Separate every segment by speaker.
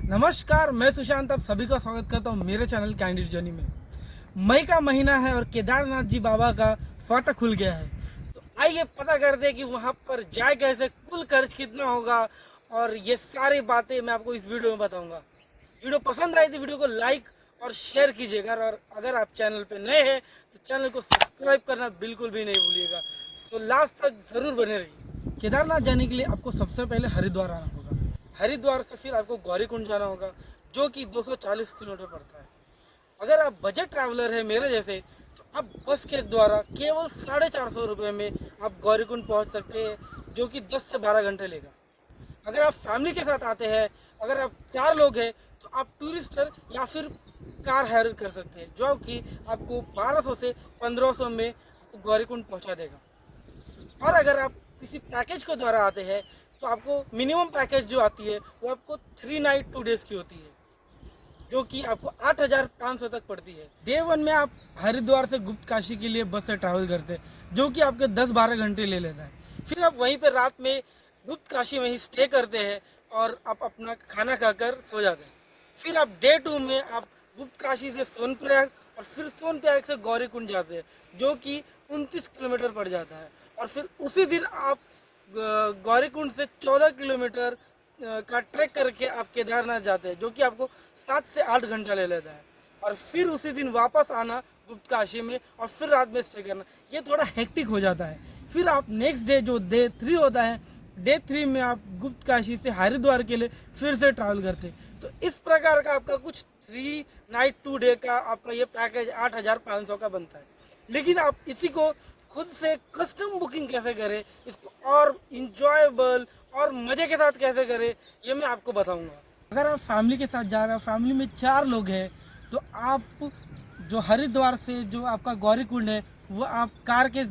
Speaker 1: नमस्कार, मैं सुशांत आप सभी का स्वागत करता हूँ मेरे चैनल कैंडिड जर्नी में। मई का महीना है और केदारनाथ जी बाबा का फाटक खुल गया है। तो आइए पता करते हैं कि वहाँ पर जाए कैसे, कुल खर्च कितना होगा और ये सारी बातें मैं आपको इस वीडियो में बताऊंगा। वीडियो पसंद आई तो वीडियो को लाइक और शेयर कीजिएगा, और अगर आप चैनल पे नए हैं तो चैनल को सब्सक्राइब करना बिल्कुल भी नहीं भूलिएगा। तो लास्ट तक जरूर बने रहिए। केदारनाथ जाने के लिए आपको सबसे पहले हरिद्वार आना होगा। हरिद्वार से फिर आपको गौरीकुंड जाना होगा, जो कि 240 किलोमीटर पड़ता है। अगर आप बजट ट्रैवलर है मेरे जैसे, तो आप बस के द्वारा केवल 450 रुपये में आप गौरीकुंड पहुंच सकते हैं, जो कि 10 से 12 घंटे लेगा। अगर आप फैमिली के साथ आते हैं, अगर आप 4 लोग हैं, तो आप टूरिस्टर या फिर कार हायर कर सकते हैं, जो कि आपको 1200 से 1500 में गौरीकुंड पहुंचा देगा। और अगर आप किसी पैकेज के द्वारा आते हैं, तो आपको मिनिमम पैकेज जो आती है वो आपको 3 नाइट 2 डेज की होती है, जो कि आपको 8500 तक पड़ती है। डे 1 में आप हरिद्वार से गुप्त काशी के लिए बस से ट्रैवल करते हैं, जो कि आपके 10-12 घंटे ले लेता है। फिर आप वहीं पर रात में गुप्त काशी में ही स्टे करते हैं और आप अपना खाना खाकर सो जाते हैं। फिर आप डे 2 में आप गुप्त काशी से सोनप्रयाग और फिर सोनप्रयाग से गौरीकुंड जाते हैं, जो कि 29 किलोमीटर पड़ जाता है। और फिर उसी दिन आप गौरीकुंड से 14 किलोमीटर का ट्रैक करके आप केदारनाथ जाते हैं, जो कि आपको 7 से 8 घंटा ले लेता है। और फिर उसी दिन वापस आना गुप्त काशी में और फिर रात में स्टे करना, ये थोड़ा हेक्टिक हो जाता है। फिर आप नेक्स्ट डे जो डे 3 होता है, डे 3 में आप गुप्त काशी से हरिद्वार के लिए फिर से ट्रैवल करते हैं। तो इस प्रकार का आपका कुछ 3 नाइट 2 डे का आपका ये पैकेज 8500 का बनता है। लेकिन आप इसी को खुद से कस्टम बुकिंग कैसे करें, इसको और इंजॉयबल और मज़े के साथ कैसे करें, ये मैं आपको बताऊंगा। अगर आप फैमिली के साथ जा रहे हैं, फैमिली में 4 लोग हैं, तो आप जो हरिद्वार से जो आपका गौरीकुंड है वो आप कार के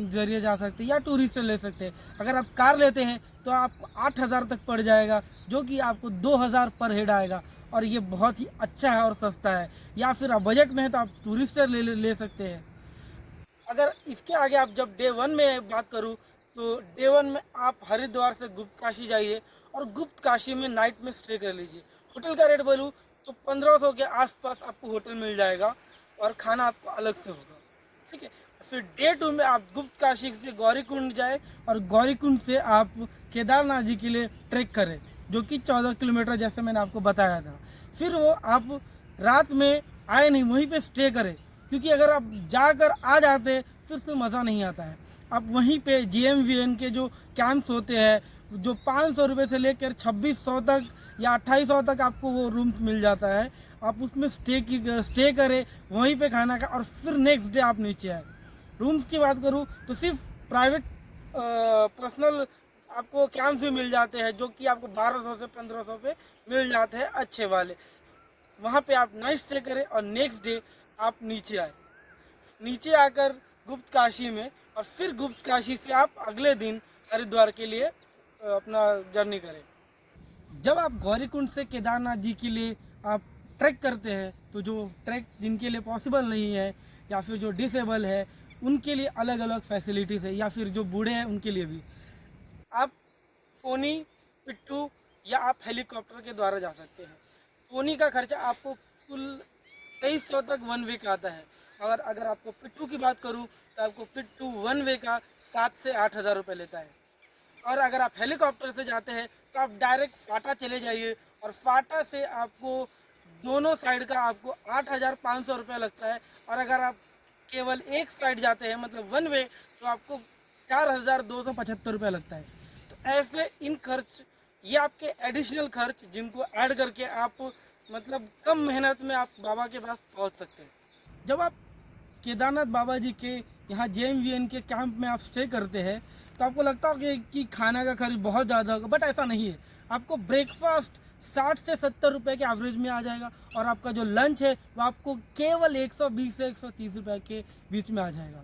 Speaker 1: जरिए जा सकते हैं या टूरिस्ट से ले सकते हैं। अगर आप कार लेते हैं तो आपको 8000 तक पड़ जाएगा, जो कि आपको 2000 पर हेड आएगा, और ये बहुत ही अच्छा है और सस्ता है। या फिर आप बजट में है तो आप टूरिस्टर ले सकते हैं। अगर इसके आगे आप जब डे 1 में बात करूँ, तो डे 1 में आप हरिद्वार से गुप्त काशी जाइए और गुप्त काशी में नाइट में स्टे कर लीजिए। होटल का रेट बोलूँ तो 1500 के आसपास आपको होटल मिल जाएगा और खाना आपको अलग से होगा, ठीक है। फिर डे 2 में आप गुप्त काशी से गौरीकुंड जाए और गौरीकुंड से आप केदारनाथ जी के लिए ट्रैक करें, जो कि 14 किलोमीटर जैसे मैंने आपको बताया था। फिर वो आप रात में आए नहीं, वहीं पे स्टे करें, क्योंकि अगर आप जाकर आ जाते फिर उसमें मज़ा नहीं आता है। आप वहीं पे GMVN के जो कैंप्स होते हैं, जो 500 रुपये से लेकर 2600 तक या 2800 तक आपको वो रूम्स मिल जाता है। आप उसमें स्टे करें, वहीं पे खाना खा और फिर नेक्स्ट डे आप नीचे आए। रूम्स की बात करूँ तो सिर्फ प्राइवेट पर्सनल आपको कैंप्स भी मिल जाते हैं, जो कि आपको 1200 से 1500 पे मिल जाते हैं अच्छे वाले। वहाँ पे आप नाइट स्टे करें और नेक्स्ट डे आप नीचे आए। नीचे आकर गुप्त काशी में और फिर गुप्त काशी से आप अगले दिन हरिद्वार के लिए अपना जर्नी करें। जब आप गौरीकुंड से केदारनाथ जी के लिए आप ट्रैक करते हैं, तो जो ट्रैक जिनके लिए पॉसिबल नहीं है या फिर जो डिसेबल है, उनके लिए अलग अलग फैसिलिटीज़ है, या फिर जो बूढ़े हैं उनके लिए भी आप पोनी, पिट्ठू या आप हेलीकॉप्टर के द्वारा जा सकते हैं। पोनी का खर्चा आपको कुल 2300 तक 1 वे का आता है। और अगर आपको पिट्ठू की बात करूं तो आपको पिट्ठू 1 वे का 7 से 8000 रुपये लेता है। और अगर आप हेलीकॉप्टर से जाते हैं तो आप डायरेक्ट फाटा चले जाइए, और फाटा से आपको दोनों साइड का आपको 8500 रुपये लगता है। और अगर आप केवल एक साइड जाते हैं, मतलब 1 वे, तो आपको 4275 रुपये लगता है। तो ऐसे इन खर्च, ये आपके एडिशनल खर्च जिनको ऐड करके आप मतलब कम मेहनत में आप बाबा के पास पहुंच सकते हैं। जब आप केदारनाथ बाबा जी के यहाँ JMVN के कैंप में आप स्टे करते हैं, तो आपको लगता है कि खाना का खर्च बहुत ज़्यादा होगा, बट ऐसा नहीं है। आपको ब्रेकफास्ट 60 से 70 रुपये के एवरेज में आ जाएगा, और आपका जो लंच है वो आपको केवल 120 से 130 रुपये के बीच में आ जाएगा।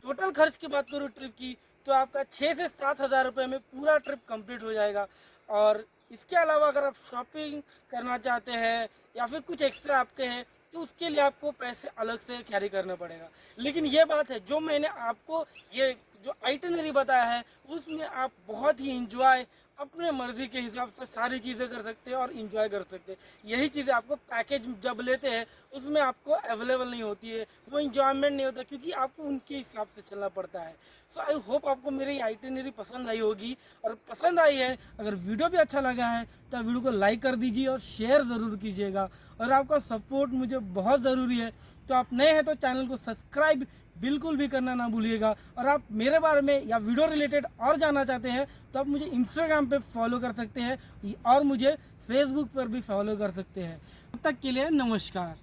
Speaker 1: टोटल खर्च की बात करूँ ट्रिप की, तो आपका 6 से 7 हज़ार रुपये में पूरा ट्रिप कंप्लीट हो जाएगा। और इसके अलावा अगर आप शॉपिंग करना चाहते हैं या फिर कुछ एक्स्ट्रा आपके हैं, तो उसके लिए आपको पैसे अलग से कैरी करना पड़ेगा। लेकिन ये बात है, जो मैंने आपको ये जो आइटनरी बताया है, उसमें आप बहुत ही इंजॉय अपने मर्जी के हिसाब से सारी चीज़ें कर सकते हैं और इन्जॉय कर सकते हैं। यही चीज़ें आपको पैकेज जब लेते हैं उसमें आपको अवेलेबल नहीं होती है, वो इन्जॉयमेंट नहीं होता, क्योंकि आपको उनके हिसाब से चलना पड़ता है। सो आई होप आपको मेरी आइटिनरी पसंद आई होगी, और पसंद आई है, अगर वीडियो भी अच्छा लगा है तो वीडियो को लाइक कर दीजिए और शेयर ज़रूर कीजिएगा। और आपका सपोर्ट मुझे बहुत ज़रूरी है, तो आप नए हैं तो चैनल को सब्सक्राइब बिल्कुल भी करना ना भूलिएगा। और आप मेरे बारे में या वीडियो रिलेटेड और जानना चाहते हैं तो आप मुझे इंस्टाग्राम पे फॉलो कर सकते हैं और मुझे फेसबुक पर भी फॉलो कर सकते हैं। तब तक के लिए नमस्कार।